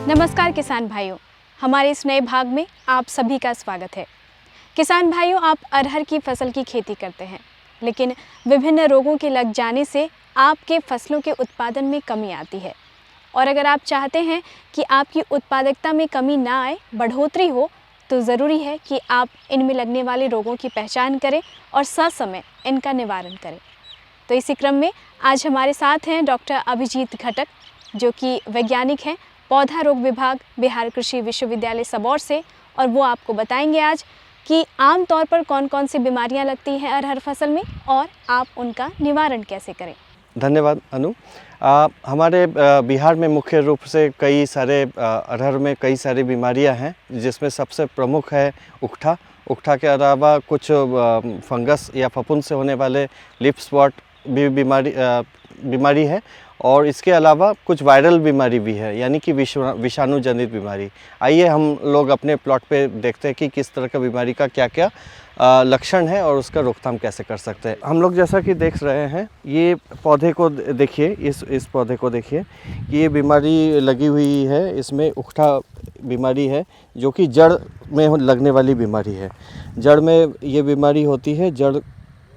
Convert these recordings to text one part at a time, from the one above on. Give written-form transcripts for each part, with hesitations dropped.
नमस्कार किसान भाइयों, हमारे इस नए भाग में आप सभी का स्वागत है। किसान भाइयों, आप अरहर की फसल की खेती करते हैं, लेकिन विभिन्न रोगों के लग जाने से आपके फसलों के उत्पादन में कमी आती है। और अगर आप चाहते हैं कि आपकी उत्पादकता में कमी ना आए, बढ़ोतरी हो, तो ज़रूरी है कि आप इनमें लगने वाले रोगों की पहचान करें और ससमय इनका निवारण करें। तो इसी क्रम में आज हमारे साथ हैं डॉक्टर अभिजीत घटक, जो कि वैज्ञानिक हैं पौधा रोग विभाग, बिहार कृषि विश्वविद्यालय सबौर से, और वो आपको बताएंगे आज कि आम तौर पर कौन कौन सी बीमारियां लगती हैं अरहर फसल में और आप उनका निवारण कैसे करें। धन्यवाद अनु। हमारे बिहार में मुख्य रूप से कई सारे अरहर में कई सारी बीमारियां हैं, जिसमें सबसे प्रमुख है उकठा। उकठा के अलावा कुछ फंगस या फफूंद से होने वाले लीफ स्पॉट भी बीमारी है, और इसके अलावा कुछ वायरल बीमारी भी है, यानी कि विषाणु जनित बीमारी। आइए हम लोग अपने प्लॉट पे देखते हैं कि किस तरह का बीमारी का क्या क्या लक्षण है और उसका रोकथाम कैसे कर सकते हैं। हम लोग जैसा कि देख रहे हैं, ये पौधे को देखिए, इस पौधे को देखिए, ये बीमारी लगी हुई है। इसमें उकठा बीमारी है, जो कि जड़ में लगने वाली बीमारी है। जड़ में ये बीमारी होती है, जड़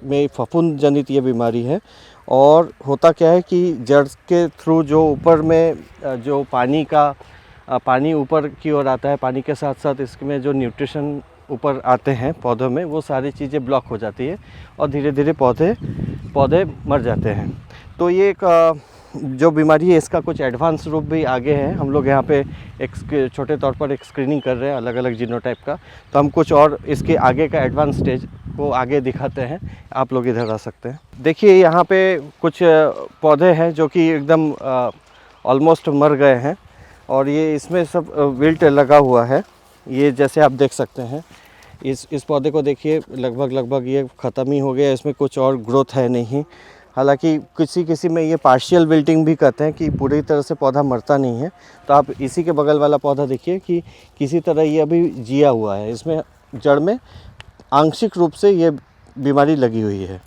में फफूंद जनित ये बीमारी है। और होता क्या है कि जड़ के थ्रू जो ऊपर में जो पानी ऊपर की ओर आता है, पानी के साथ साथ इसमें जो न्यूट्रिशन ऊपर आते हैं पौधों में, वो सारी चीज़ें ब्लॉक हो जाती है और धीरे धीरे पौधे मर जाते हैं। तो ये एक जो बीमारी है, इसका कुछ एडवांस रूप भी आगे है। हम लोग यहाँ पे एक छोटे तौर पर एक स्क्रीनिंग कर रहे हैं अलग अलग जीनोटाइप का, तो हम कुछ और इसके आगे का एडवांस स्टेज को आगे दिखाते हैं। आप लोग इधर आ सकते हैं। देखिए, यहाँ पे कुछ पौधे हैं जो कि एकदम ऑलमोस्ट मर गए हैं, और ये इसमें सब विल्ट लगा हुआ है। ये जैसे आप देख सकते हैं, इस पौधे को देखिए, लगभग ये ख़त्म ही हो गया, इसमें कुछ और ग्रोथ है नहीं। हालांकि किसी में ये पार्शियल विल्टिंग भी कहते हैं कि पूरी तरह से पौधा मरता नहीं है। तो आप इसी के बगल वाला पौधा देखिए कि किसी तरह ये अभी जिया हुआ है, इसमें जड़ में आंशिक रूप से ये बीमारी लगी हुई है।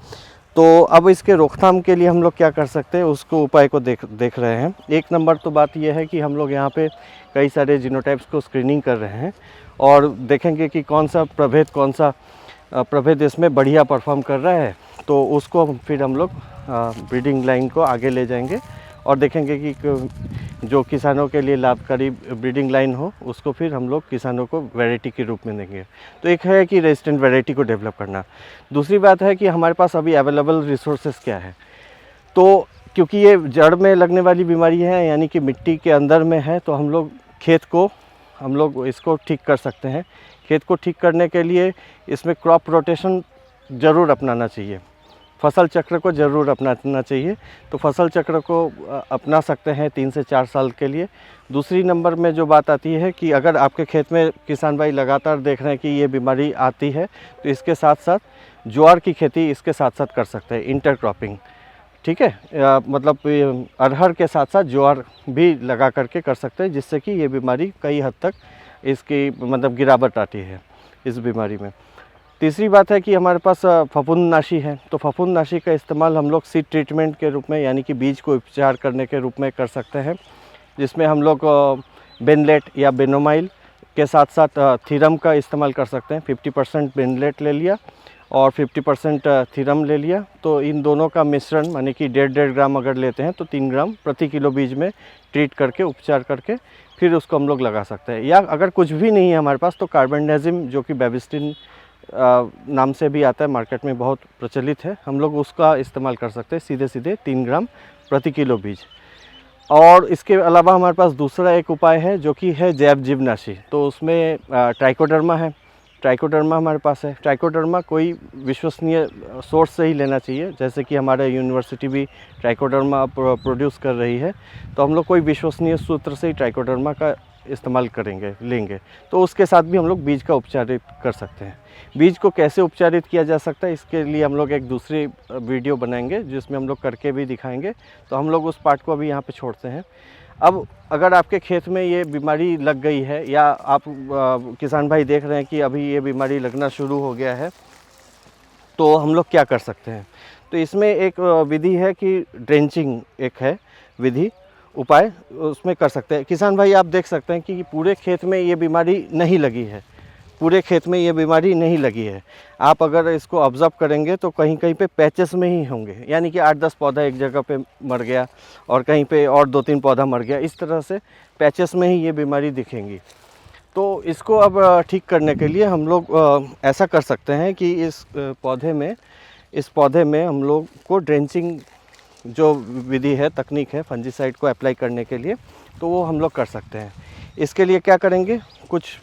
तो अब इसके रोकथाम के लिए हम लोग क्या कर सकते हैं, उसको उपाय को देख रहे हैं। एक नंबर तो बात यह है कि हम लोग यहाँ पे कई सारे जीनोटाइप्स को स्क्रीनिंग कर रहे हैं और देखेंगे कि कौन सा प्रभेद इसमें बढ़िया परफॉर्म कर रहा है। तो उसको फिर हम लोग ब्रीडिंग लाइन को आगे ले जाएंगे और देखेंगे कि जो किसानों के लिए लाभकारी ब्रीडिंग लाइन हो, उसको फिर हम लोग किसानों को वैरायटी के रूप में देंगे। तो एक है कि रेजिस्टेंट वैरायटी को डेवलप करना। दूसरी बात है कि हमारे पास अभी अवेलेबल रिसोर्सेज क्या है। तो क्योंकि ये जड़ में लगने वाली बीमारी है, यानी कि मिट्टी के अंदर में है, तो हम लोग इसको ठीक कर सकते हैं। खेत को ठीक करने के लिए इसमें क्रॉप रोटेशन ज़रूर अपनाना चाहिए, फसल चक्र को ज़रूर अपनाना चाहिए। तो फसल चक्र को अपना सकते हैं 3 से 4 साल के लिए। दूसरी नंबर में जो बात आती है कि अगर आपके खेत में किसान भाई लगातार देख रहे हैं कि ये बीमारी आती है, तो इसके साथ साथ ज्वार की खेती इसके साथ साथ कर सकते हैं, इंटरक्रॉपिंग। ठीक है, मतलब अरहर के साथ साथ ज्वार भी लगा करके कर सकते हैं, जिससे कि ये बीमारी कई हद तक इसकी मतलब गिरावट आती है इस बीमारी में। तीसरी बात है कि हमारे पास फफूंदनाशी है। तो फफूंदनाशी का इस्तेमाल हम लोग सीड ट्रीटमेंट के रूप में, यानी कि बीज को उपचार करने के रूप में कर सकते हैं, जिसमें हम लोग बेनलेट या बेनोमाइल के साथ साथ थीरम का इस्तेमाल कर सकते हैं। 50% बेनलेट ले लिया और 50% थीरम ले लिया। तो इन दोनों का मिश्रण, माने कि 1.5 ग्राम अगर लेते हैं तो 3 ग्राम प्रति किलो बीज में ट्रीट करके, उपचार करके फिर उसको हम लोग लगा सकते हैं। या अगर कुछ भी नहीं है हमारे पास, तो कार्बेंडाजिम, जो कि बेबिस्टिन नाम से भी आता है, मार्केट में बहुत प्रचलित है, हम लोग उसका इस्तेमाल कर सकते हैं सीधे 3 ग्राम प्रति किलो बीज। और इसके अलावा हमारे पास दूसरा एक उपाय है, जो कि है जैव जीवनाशी। तो उसमें ट्राइकोडर्मा है। ट्राइकोडर्मा हमारे पास है। ट्राइकोडर्मा कोई विश्वसनीय सोर्स से ही लेना चाहिए, जैसे कि हमारे यूनिवर्सिटी भी ट्राइकोडर्मा प्रोड्यूस कर रही है। तो हम लोग कोई विश्वसनीय सूत्र से ही ट्राइकोडर्मा का इस्तेमाल लेंगे। तो उसके साथ भी हम लोग बीज का उपचारित कर सकते हैं। बीज को कैसे उपचारित किया जा सकता है, इसके लिए हम लोग एक दूसरी वीडियो बनाएंगे, जिसमें हम लोग करके भी दिखाएंगे। तो हम लोग उस पार्ट को अभी यहाँ पे छोड़ते हैं। अब अगर आपके खेत में ये बीमारी लग गई है, या आप किसान भाई देख रहे हैं कि अभी ये बीमारी लगना शुरू हो गया है, तो हम लोग क्या कर सकते हैं। तो इसमें एक विधि है कि ड्रेंचिंग एक है विधि, उपाय उसमें कर सकते हैं। किसान भाई आप देख सकते हैं कि पूरे खेत में ये बीमारी नहीं लगी है, पूरे खेत में ये बीमारी नहीं लगी है। आप अगर इसको ऑब्ज़र्व करेंगे तो कहीं कहीं पे पैचेस में ही होंगे, यानी कि 8-10 पौधा एक जगह पे मर गया और कहीं पे और 2-3 पौधा मर गया, इस तरह से पैचेस में ही ये बीमारी दिखेंगी। तो इसको अब ठीक करने के लिए हम लोग ऐसा कर सकते हैं कि इस पौधे में हम लोग को ड्रेंचिंग जो विधि है, तकनीक है फंजीसाइड को अप्लाई करने के लिए, तो वो हम लोग कर सकते हैं। इसके लिए क्या करेंगे, कुछ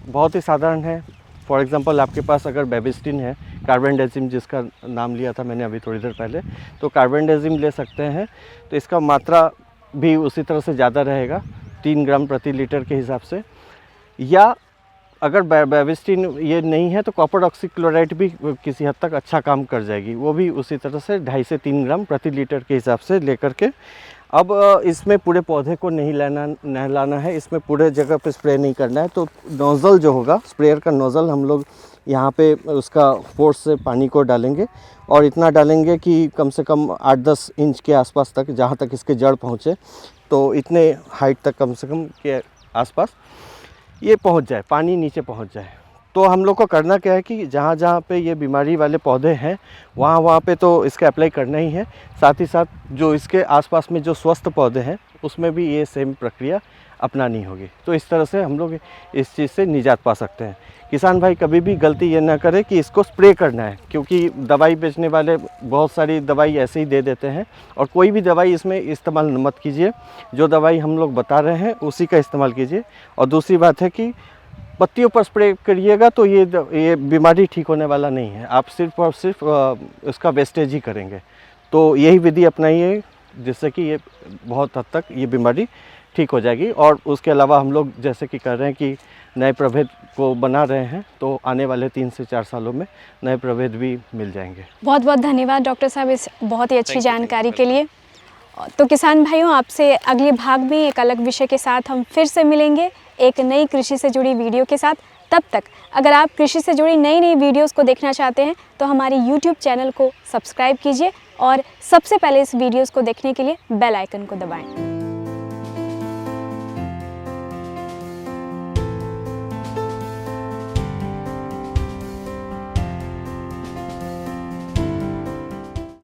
बहुत ही साधारण है। फॉर एग्ज़ाम्पल आपके पास अगर बेबिस्टिन है, कार्बेंडाजिम जिसका नाम लिया था मैंने अभी थोड़ी देर पहले, तो कार्बेंडाजिम ले सकते हैं। तो इसका मात्रा भी उसी तरह से ज़्यादा रहेगा, 3 ग्राम प्रति लीटर के हिसाब से। या अगर बेबिस्टिन ये नहीं है तो कॉपर ऑक्सीक्लोराइड भी किसी हद तक अच्छा काम कर जाएगी, वो भी उसी तरह से 2.5 से 3 ग्राम प्रति लीटर के हिसाब से लेकर के। अब इसमें पूरे पौधे को नहीं नहलाना है, इसमें पूरे जगह पे स्प्रे नहीं करना है। तो नोज़ल जो होगा, स्प्रेयर का नोज़ल हम लोग यहाँ पे उसका फोर्स से पानी को डालेंगे और इतना डालेंगे कि कम से कम 8-10 इंच के आसपास तक, जहाँ तक इसके जड़ पहुँचे, तो इतने हाइट तक कम से कम के आसपास ये पहुँच जाए, पानी नीचे पहुँच जाए। तो हम लोग को करना क्या है कि जहाँ जहाँ पे ये बीमारी वाले पौधे हैं वहाँ पे तो इसका अप्लाई करना ही है। साथ ही साथ जो इसके आसपास में जो स्वस्थ पौधे हैं उसमें भी ये सेम प्रक्रिया अपनानी होगी। तो इस तरह से हम लोग इस चीज़ से निजात पा सकते हैं। किसान भाई कभी भी गलती ये ना करे कि इसको स्प्रे करना है, क्योंकि दवाई बेचने वाले बहुत सारी दवाई ऐसे ही दे देते हैं और कोई भी दवाई इसमें इस्तेमाल मत कीजिए। जो दवाई हम लोग बता रहे हैं उसी का इस्तेमाल कीजिए। और दूसरी बात है कि पत्तियों पर स्प्रे करिएगा तो ये बीमारी ठीक होने वाला नहीं है, आप सिर्फ और सिर्फ उसका वेस्टेज ही करेंगे। तो यही विधि अपनाइए जिससे कि ये बहुत हद तक ये बीमारी ठीक हो जाएगी। और उसके अलावा हम लोग जैसे कि कर रहे हैं कि नए प्रभेद को बना रहे हैं, तो आने वाले 3 से 4 सालों में नए प्रभेद भी मिल जाएंगे। बहुत बहुत धन्यवाद डॉक्टर साहब इस बहुत ही अच्छी जानकारी के लिए। तो किसान भाइयों, आपसे अगले भाग में एक अलग विषय के साथ हम फिर से मिलेंगे, एक नई कृषि से जुड़ी वीडियो के साथ। तब तक अगर आप कृषि से जुड़ी नई नई वीडियोस को देखना चाहते हैं तो हमारे YouTube चैनल को सब्सक्राइब कीजिए और सबसे पहले इस वीडियोस को देखने के लिए बेल आइकन को दबाएं।